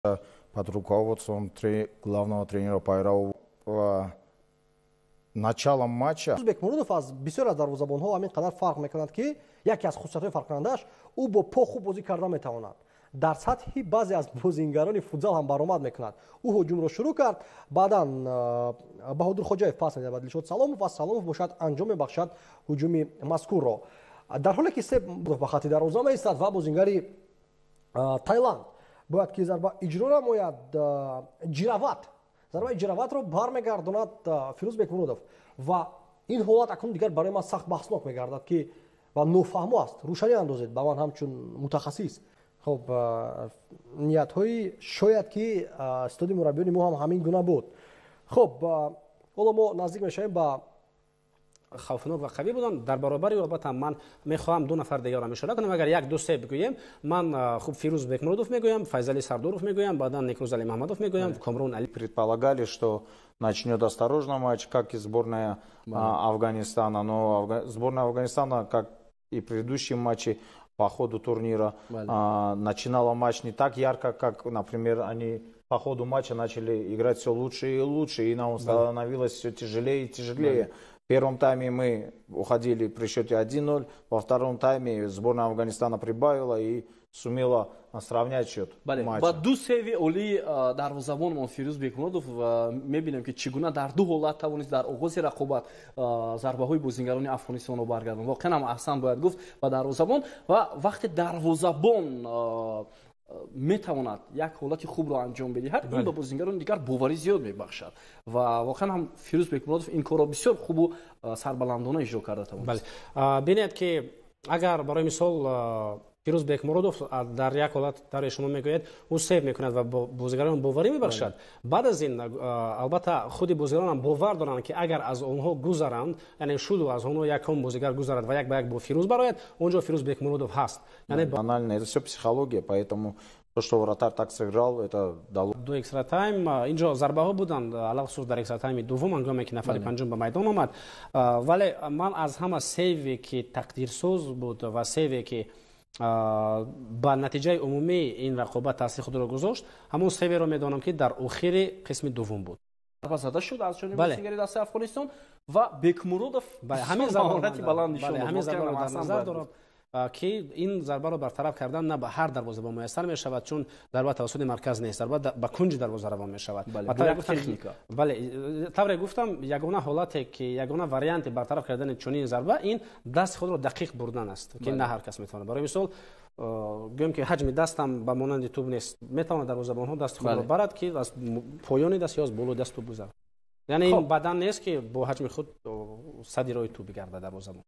под руководством главного тренера Пайравова началом матча. Узбек Муродов аз бисёр аз дарвозабонҳо ҳамин қадар фарқ мекунад ки яке аз хусусиятҳои фарқкунандааш ӯ бо по хуб бозӣ карда метавонад. дар сатҳи баъзе аз бозингарони футзал ҳам баромад мекунад. ӯ ҳуҷумро шурӯъ кард, баъдан Баҳодур Хоҷаев пас медиҳад ба Дилшод Саломов ва Саломов бошад анҷом мебахшад ҳуҷуми мазкурро. дар ҳоле ки Себ ба хати дарвоза меистад ва бозингари Тайланд бояд ки зарба иҷро намояд. Зарбаи Ҷираватро бармегардонад Фирӯзбек Муродов ва ин ҳолат акнун дигар барои ман сахт баҳснок мегардад ки ва нофаҳмо аст. Рӯшанӣ андозед ба ман ҳамчун мутахассис. خب نیت‌های شاید که استاد مربیان ما هم همین گونه بود. خب حالا ما نزدیک میشیم با خوفناک و قوی بودن. در برابر البته من میخواهم دو نفر دیگر را اشاره کنم. اگر یک دو سه بگویم من خوب Фирӯзбек Муродов میگویم، Файзали Сардоров میگویم، بعدا Некрузали Мамадов میگویم، Камрун Али. Предполагали, что начнет осторожно матч, как и сборная Афганистана, но сборная Афганистана, как и предыдущие матчи по ходу турнира, начинала матч не так ярко, как, например, они по ходу матча начали играть все лучше и лучше, и нам становилось все тяжелее и тяжелее. В первом тайме мы уходили при счете 1-0, во втором тайме сборная Афганистана прибавила и сумела сравнять счет матча. Ба ду севи оли дарвозабонмон Фирӯзбек Муродов мебинем ки чӣ гуна дар ду ҳолат тавонист дар оғози рақобат зарбаҳои бозингарони Афғонистонро баргардон. Воқеан ҳам аҳсан бояд гуфт ба дарвозабон ва вақте дарвозабон метавонад як ҳолати хубро анҷом бидиҳад, ин ба бозингарони дигар боварӣ зиёд мебахшад ва воқеан ҳам Фирӯзбек Муродов ин корро бисёр хубу сарбаландона иҷро карда тавонист. бинед ки агар барои мисол Фирӯзбек Муродов дар як ҳолат дар шумо мегӯяд ӯ сейв мекунад ва бозигарон боварӣ мебахшад. баъд аз ин албатта худи бозигарон ҳам бовар доранд ки агар аз онҳо гузаранд, яъне шуду аз онҳо якум бозигар гузарад ва як ба як бо Фирӯз барояд, онҷо Фирӯзбек Муродов ҳаст. Банально, это все психология, поэтому то, что вратарь так сыграл, это дало. До экстра тайм инҷо зарбаҳо буданд, алахсус дар экстра тайми дуввум ҳангоме ки нафари панҷум ба майдон омад. Вале ман аз ҳама сейве ки тақдирсоз буд ва сейве ки ба натиҷаи умумии ин рақобат таъсири худро гузошт, ҳамон сейверо медонам ки дар охири қисми дуввум буд. Зарба шуд аз ҷониби бозингари дасти Афғонистон ва Бекмуродов ҳамин маҳорати баланд нишон дод. ҳамин зарбаро дар назар дорам ки ин зарбаро бартараф кардан на ба ҳар дарвозабон муяссар мешавад, чун зарба тавассути марказ нест, зарба ба кунҷи дарвоза равон мешавад. Бале, тавре гуфтам, ягона ҳолате ки ягона варианти бартараф кардани чунин зарба ин дасти худро дақиқ бурдан аст, ки на ҳар кас метавонад. Барои мисол гӯем ки ҳаҷми дастам ба монанди туб нест, метавонад дарвозабонҳо дасти худро барад ки аз поёни даст ё аз болои даст туб гузарад. яъне ин бадан нест ки бо ҳаҷми худ сади роҳи туб бигардад дарвозабон.